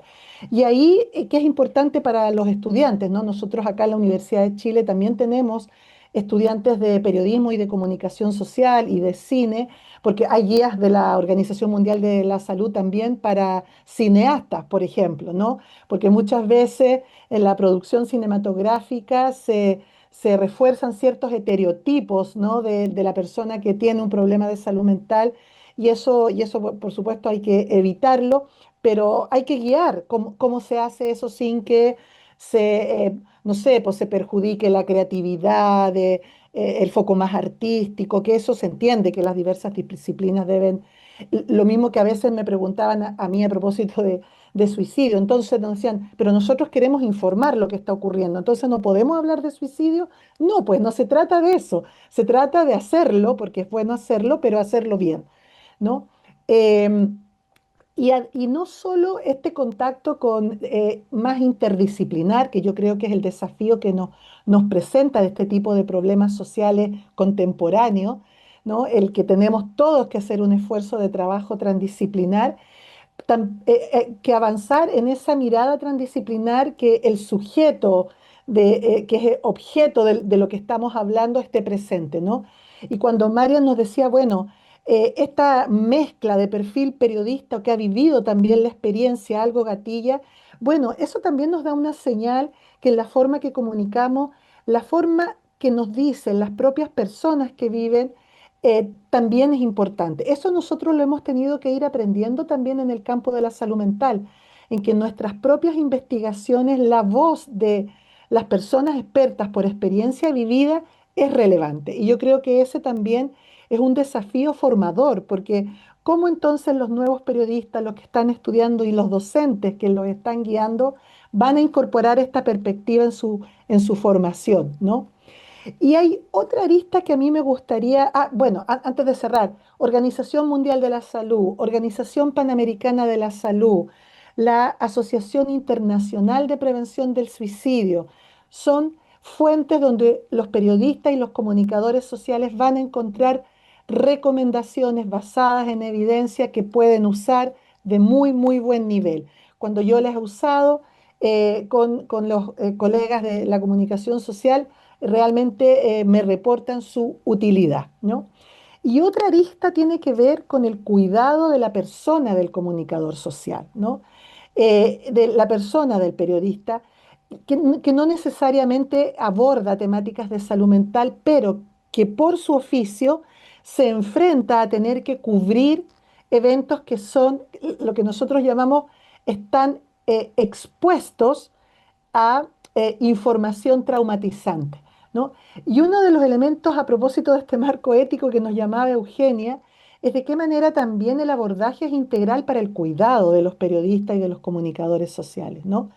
Y ahí, que es importante para los estudiantes, ¿no? Nosotros acá en la Universidad de Chile también tenemos estudiantes de periodismo y de comunicación social y de cine, porque hay guías de la Organización Mundial de la Salud también para cineastas, por ejemplo, ¿no? Porque muchas veces en la producción cinematográfica se refuerzan ciertos estereotipos, ¿no?, de la persona que tiene un problema de salud mental y eso por supuesto hay que evitarlo, pero hay que guiar cómo se hace eso sin que no sé, pues se perjudique la creatividad, el foco más artístico, que eso se entiende, que las diversas disciplinas deben. Lo mismo que a veces me preguntaban a mí a propósito de suicidio. Entonces nos decían, pero nosotros queremos informar lo que está ocurriendo, entonces no podemos hablar de suicidio. No, pues no se trata de eso, se trata de hacerlo, porque es bueno hacerlo, pero hacerlo bien, ¿no? Em, y no solo este contacto con más interdisciplinar, que yo creo que es el desafío que nos presenta de este tipo de problemas sociales contemporáneos, ¿no? El que tenemos todos que hacer un esfuerzo de trabajo transdisciplinar, que avanzar en esa mirada transdisciplinar que el sujeto que es objeto de lo que estamos hablando esté presente, ¿no? Y cuando Marian nos decía, bueno, esta mezcla de perfil periodista que ha vivido también la experiencia, algo gatilla, bueno, eso también nos da una señal que en la forma que comunicamos, la forma que nos dicen las propias personas que viven, también es importante. Eso nosotros lo hemos tenido que ir aprendiendo también en el campo de la salud mental, en que en nuestras propias investigaciones la voz de las personas expertas por experiencia vivida es relevante. Y yo creo que ese también es un desafío formador, porque ¿cómo entonces los nuevos periodistas, los que están estudiando y los docentes que los están guiando van a incorporar esta perspectiva en su formación, ¿no? Y hay otra arista que a mí me gustaría, bueno, antes de cerrar, Organización Mundial de la Salud, Organización Panamericana de la Salud, la Asociación Internacional de Prevención del Suicidio, son fuentes donde los periodistas y los comunicadores sociales van a encontrar recomendaciones basadas en evidencia que pueden usar de muy, muy buen nivel. Cuando yo las he usado con los colegas de la comunicación social, realmente me reportan su utilidad, ¿no? Y otra arista tiene que ver con el cuidado de la persona del comunicador social, ¿no? De la persona del periodista, que no necesariamente aborda temáticas de salud mental, pero que por su oficio se enfrenta a tener que cubrir eventos que son lo que nosotros llamamos, están expuestos a información traumatizante, ¿no? Y uno de los elementos a propósito de este marco ético que nos llamaba Eugenia es de qué manera también el abordaje es integral para el cuidado de los periodistas y de los comunicadores sociales, ¿no?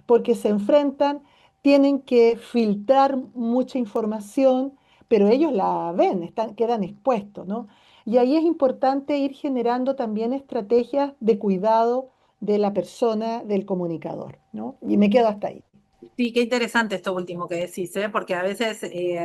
Porque se enfrentan, tienen que filtrar mucha información, pero ellos la ven, quedan expuestos, ¿no? Y ahí es importante ir generando también estrategias de cuidado de la persona, del comunicador, ¿no? Y me quedo hasta ahí. Sí, qué interesante esto último que decís, ¿eh? Porque a veces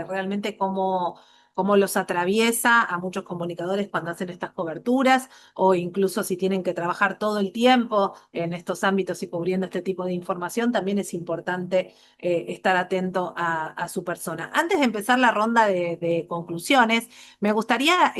realmente cómo los atraviesa a muchos comunicadores cuando hacen estas coberturas o incluso si tienen que trabajar todo el tiempo en estos ámbitos y cubriendo este tipo de información, también es importante estar atento a su persona. Antes de empezar la ronda de conclusiones, me gustaría...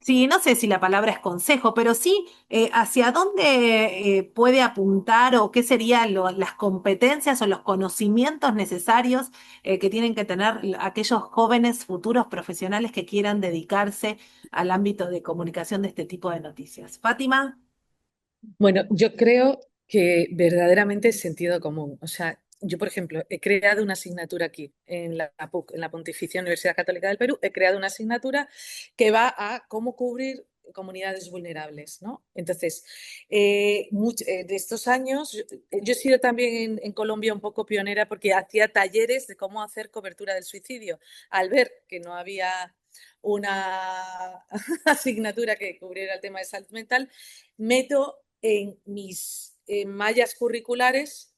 sí, no sé si la palabra es consejo, pero sí hacia dónde puede apuntar o qué serían las competencias o los conocimientos necesarios que tienen que tener aquellos jóvenes futuros profesionales que quieran dedicarse al ámbito de comunicación de este tipo de noticias. Fátima. Bueno, yo creo que verdaderamente es sentido común. O sea, yo, por ejemplo, he creado una asignatura aquí en la PUC, en la Pontificia Universidad Católica del Perú, he creado una asignatura que va a cómo cubrir comunidades vulnerables, ¿no? Entonces, de estos años, yo he sido también en Colombia un poco pionera porque hacía talleres de cómo hacer cobertura del suicidio. Al ver que no había una asignatura que cubriera el tema de salud mental, meto en mis mallas curriculares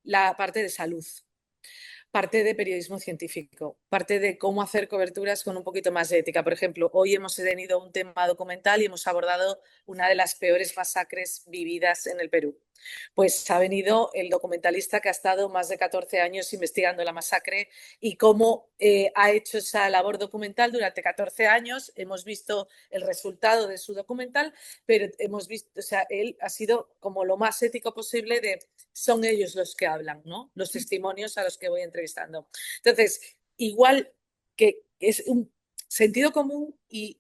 la parte de salud, parte de periodismo científico, parte de cómo hacer coberturas con un poquito más de ética. Por ejemplo, hoy hemos tenido un tema documental y hemos abordado una de las peores masacres vividas en el Perú. Pues ha venido el documentalista que ha estado más de 14 años investigando la masacre y cómo ha hecho esa labor documental durante 14 años. Hemos visto el resultado de su documental, pero hemos visto, o sea, él ha sido como lo más ético posible de son ellos los que hablan, ¿no? Los testimonios a los que voy entrevistando. Entonces, igual que es un sentido común y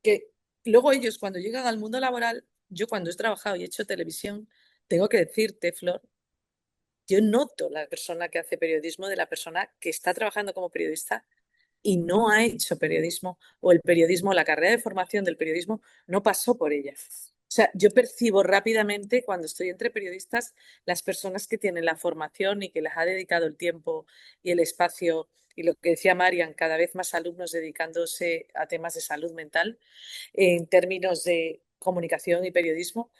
que luego ellos cuando llegan al mundo laboral, yo cuando he trabajado y he hecho televisión, tengo que decirte, Flor, yo noto la persona que hace periodismo de la persona que está trabajando como periodista y no ha hecho periodismo o el periodismo, la carrera de formación del periodismo no pasó por ella. O sea, yo percibo rápidamente cuando estoy entre periodistas las personas que tienen la formación y que les ha dedicado el tiempo y el espacio y lo que decía Marian, cada vez más alumnos dedicándose a temas de salud mental en términos de comunicación y periodismo,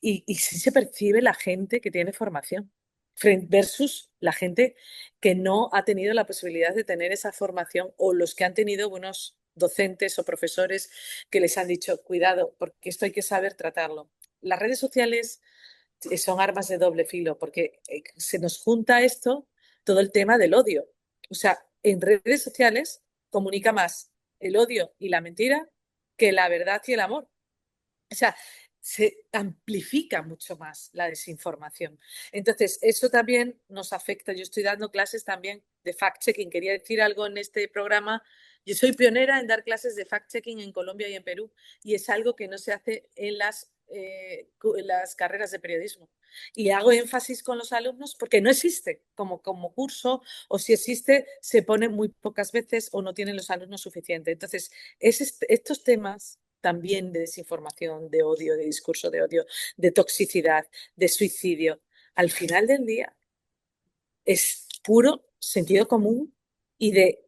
y sí se percibe la gente que tiene formación versus la gente que no ha tenido la posibilidad de tener esa formación, o los que han tenido buenos docentes o profesores que les han dicho, cuidado, porque esto hay que saber tratarlo. Las redes sociales son armas de doble filo, porque se nos junta esto, todo el tema del odio. O sea, en redes sociales comunica más el odio y la mentira que la verdad y el amor. O sea, se amplifica mucho más la desinformación. Entonces, eso también nos afecta. Yo estoy dando clases también de fact-checking. Quería decir algo en este programa. Yo soy pionera en dar clases de fact-checking en Colombia y en Perú, y es algo que no se hace en las carreras de periodismo. Y hago énfasis con los alumnos porque no existe como curso, o si existe, se pone muy pocas veces o no tienen los alumnos suficiente. Entonces, estos temas también de desinformación, de odio, de discurso de odio, de toxicidad, de suicidio, al final del día es puro sentido común y de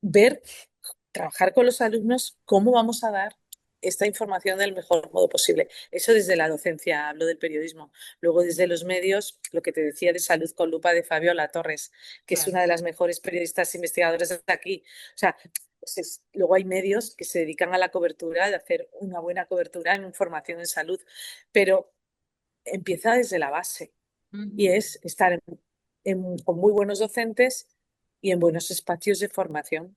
ver, trabajar con los alumnos cómo vamos a dar esta información del mejor modo posible. Eso desde la docencia, hablo del periodismo. Luego desde los medios, lo que te decía de Salud con Lupa de Fabiola Torres, que es Claro. una de las mejores periodistas investigadoras de aquí. O sea, pues luego hay medios que se dedican a la cobertura, de hacer una buena cobertura en información en salud, pero empieza desde la base, y Ujú. es estar con muy buenos docentes y en buenos espacios de formación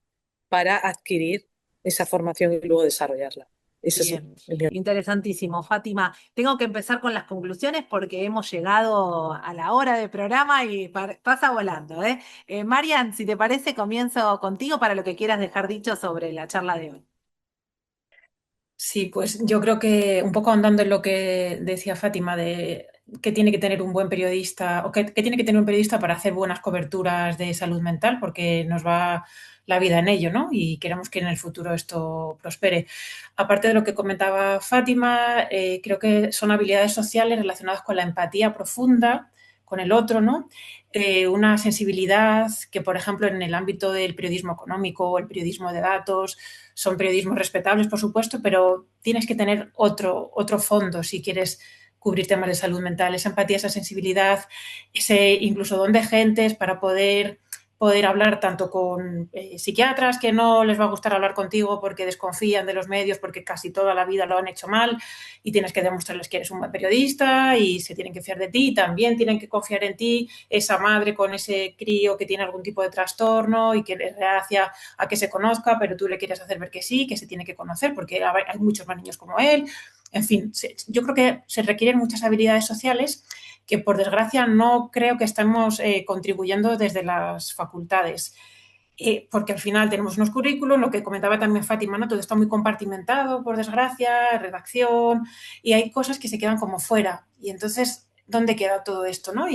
para adquirir esa formación y luego desarrollarla. Ese es Bien, el. interesantísimo. Fátima, tengo que empezar con las conclusiones porque hemos llegado a la hora del programa y pasa volando, ¿eh? Marian, si te parece, comienzo contigo para lo que quieras dejar dicho sobre la charla de hoy. Sí, pues yo creo que un poco andando en lo que decía Fátima de que tiene que tener un buen periodista o que tiene que tener un periodista para hacer buenas coberturas de salud mental porque nos va la vida en ello, ¿no? Y queremos que en el futuro esto prospere. Aparte de lo que comentaba Fátima, creo que son habilidades sociales relacionadas con la empatía profunda con el otro, ¿no? Una sensibilidad que, por ejemplo, en el ámbito del periodismo económico o el periodismo de datos, son periodismos respetables, por supuesto, pero tienes que tener otro fondo si quieres cubrir temas de salud mental, esa empatía, esa sensibilidad, ese incluso don de gentes para poder hablar tanto con psiquiatras que no les va a gustar hablar contigo porque desconfían de los medios, porque casi toda la vida lo han hecho mal y tienes que demostrarles que eres un buen periodista y se tienen que fiar de ti, también tienen que confiar en ti, esa madre con ese crío que tiene algún tipo de trastorno y que le reacia a que se conozca, pero tú le quieres hacer ver que sí, que se tiene que conocer porque hay muchos más niños como él. En fin, yo creo que se requieren muchas habilidades sociales que por desgracia no creo que estemos contribuyendo desde las facultades. Porque al final tenemos unos currículos, lo que comentaba también Fátima, ¿no? Todo está muy compartimentado, por desgracia, redacción, y hay cosas que se quedan como fuera. Y entonces, ¿dónde queda todo esto, no?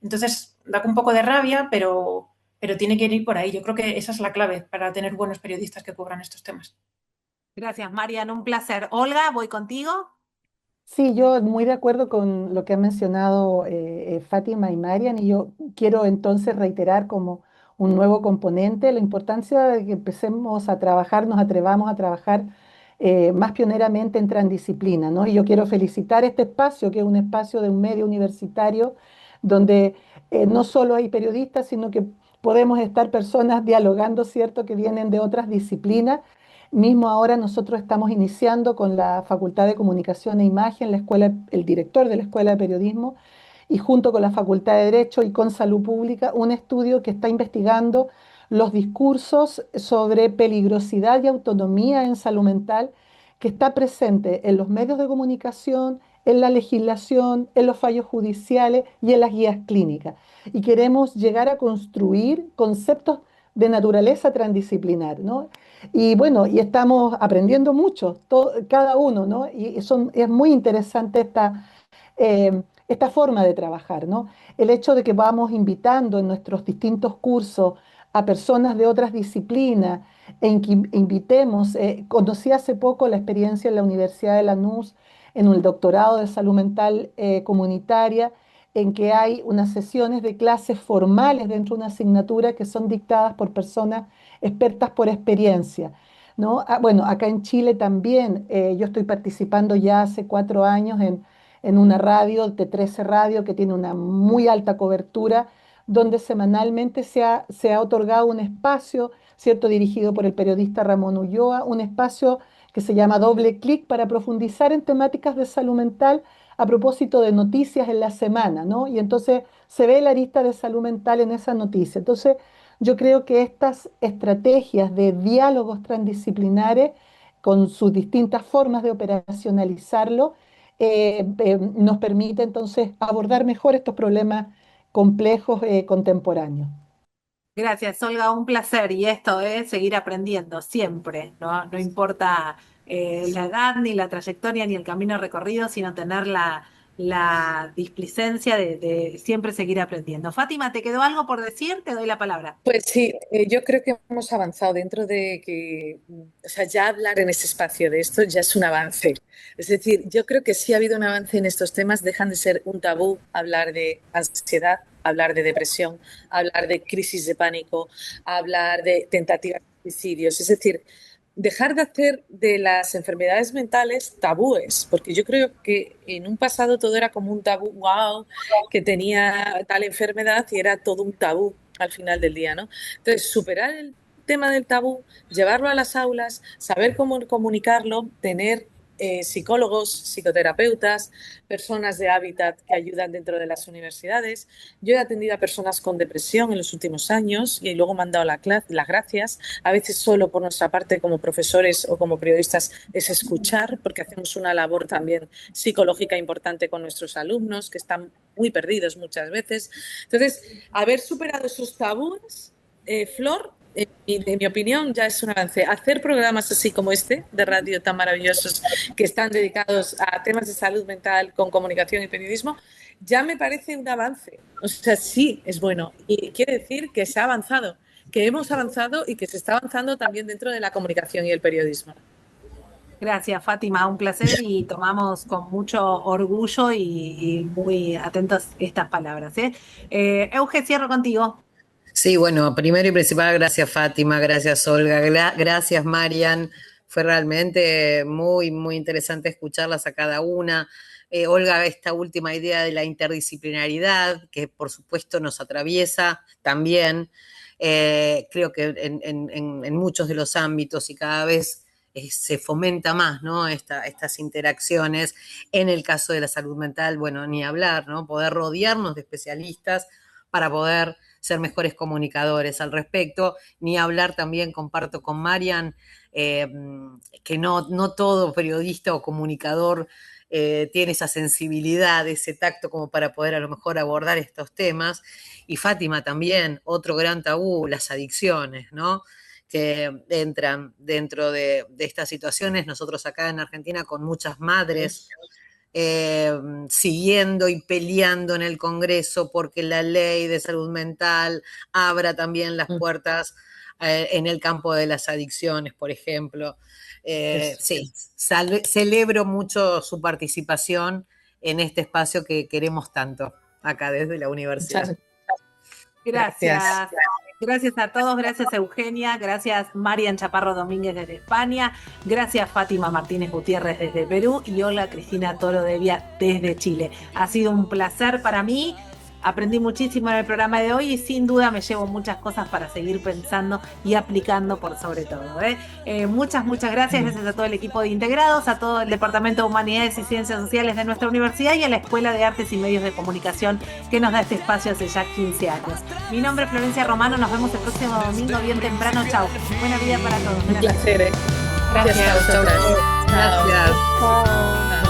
Entonces, da un poco de rabia, pero tiene que ir por ahí. Yo creo que esa es la clave para tener buenos periodistas que cubran estos temas. Gracias, Marian, un placer. Olga, voy contigo. Sí, yo muy de acuerdo con lo que han mencionado Fátima y Marian, y yo quiero entonces reiterar como un nuevo componente la importancia de que empecemos a trabajar, nos atrevamos a trabajar más pioneramente en transdisciplina, ¿no? Y yo quiero felicitar este espacio, que es un espacio de un medio universitario donde no solo hay periodistas, sino que podemos estar personas dialogando, ¿cierto?, que vienen de otras disciplinas. Mismo ahora nosotros estamos iniciando con la Facultad de Comunicación e Imagen, la escuela, el director de la Escuela de Periodismo, y junto con la Facultad de Derecho y con Salud Pública, un estudio que está investigando los discursos sobre peligrosidad y autonomía en salud mental que está presente en los medios de comunicación, en la legislación, en los fallos judiciales y en las guías clínicas. Y queremos llegar a construir conceptos de naturaleza transdisciplinar, ¿no? Y bueno, y estamos aprendiendo mucho, cada uno, ¿no? Y es muy interesante esta forma de trabajar, ¿no? El hecho de que vamos invitando en nuestros distintos cursos a personas de otras disciplinas, en que invitemos, conocí hace poco la experiencia en la Universidad de Lanús, en un doctorado de salud mental comunitaria, en que hay unas sesiones de clases formales dentro de una asignatura que son dictadas por personas expertas por experiencia, ¿no? Bueno, acá en Chile también, yo estoy participando ya hace 4 años en una radio, T13 Radio, que tiene una muy alta cobertura, donde semanalmente se ha otorgado un espacio, ¿cierto?, dirigido por el periodista Ramón Ulloa, un espacio que se llama Doble Clic para profundizar en temáticas de salud mental a propósito de noticias en la semana, ¿no? Y entonces se ve la arista de salud mental en esa noticia. Entonces, yo creo que estas estrategias de diálogos transdisciplinares, con sus distintas formas de operacionalizarlo, nos permite entonces abordar mejor estos problemas complejos contemporáneos. Gracias, Olga, un placer. Y esto es seguir aprendiendo siempre, ¿no? No importa la edad, ni la trayectoria, ni el camino recorrido, sino tener la displicencia de siempre seguir aprendiendo. Fátima, ¿te quedó algo por decir? Te doy la palabra. Pues sí, yo creo que hemos avanzado dentro de que, o sea, ya hablar en ese espacio de esto ya es un avance. Es decir, yo creo que sí ha habido un avance en estos temas, dejan de ser un tabú hablar de ansiedad, hablar de depresión, hablar de crisis de pánico, hablar de tentativas de suicidios. Es decir, dejar de hacer de las enfermedades mentales tabúes, porque yo creo que en un pasado todo era como un tabú, wow, que tenía tal enfermedad y era todo un tabú al final del día, ¿no? Entonces, superar el tema del tabú, llevarlo a las aulas, saber cómo comunicarlo, tener psicólogos, psicoterapeutas, personas de hábitat que ayudan dentro de las universidades. Yo he atendido a personas con depresión en los últimos años y luego me han dado las gracias. A veces solo por nuestra parte como profesores o como periodistas es escuchar, porque hacemos una labor también psicológica importante con nuestros alumnos que están muy perdidos muchas veces. Entonces, haber superado esos tabúes, Flor, en mi opinión, ya es un avance. Hacer programas así como este, de radio tan maravillosos, que están dedicados a temas de salud mental con comunicación y periodismo, ya me parece un avance. O sea, sí, es bueno. Y quiere decir que se ha avanzado, que hemos avanzado y que se está avanzando también dentro de la comunicación y el periodismo. Gracias, Fátima, un placer y tomamos con mucho orgullo y muy atentos estas palabras, ¿eh? Euge, cierro contigo. Sí, bueno, primero y principal, gracias Fátima, gracias Olga, gracias Marian. Fue realmente muy, muy interesante escucharlas a cada una. Olga, esta última idea de la interdisciplinaridad, que por supuesto nos atraviesa también, creo que en muchos de los ámbitos y cada vez se fomenta más, ¿no? Estas interacciones. En el caso de la salud mental, bueno, ni hablar, ¿no? Poder rodearnos de especialistas para poder ser mejores comunicadores al respecto, ni hablar también, comparto con Marian, que no todo periodista o comunicador tiene esa sensibilidad, ese tacto como para poder a lo mejor abordar estos temas. Y Fátima también, otro gran tabú, las adicciones, ¿no? Que entran dentro de estas situaciones. Nosotros acá en Argentina con muchas madres siguiendo y peleando en el Congreso porque la ley de salud mental abra también las puertas en el campo de las adicciones, por ejemplo. Sí, celebro mucho su participación en este espacio que queremos tanto acá desde la universidad. Gracias. Gracias a todos, gracias Eugenia, gracias Marian Chaparro Domínguez desde España, gracias Fátima Martínez Gutiérrez desde Perú y Olga Cristina Toro Devia desde Chile. Ha sido un placer para mí, aprendí muchísimo en el programa de hoy y sin duda me llevo muchas cosas para seguir pensando y aplicando por sobre todo. Muchas gracias, gracias a todo el equipo de integrados, a todo el Departamento de Humanidades y Ciencias Sociales de nuestra universidad y a la Escuela de Artes y Medios de Comunicación que nos da este espacio hace ya 15 años. Mi nombre es Florencia Romano, nos vemos el próximo domingo bien temprano. Chau. Buena vida para todos. Un placer. Gracias. Gracias. Chao.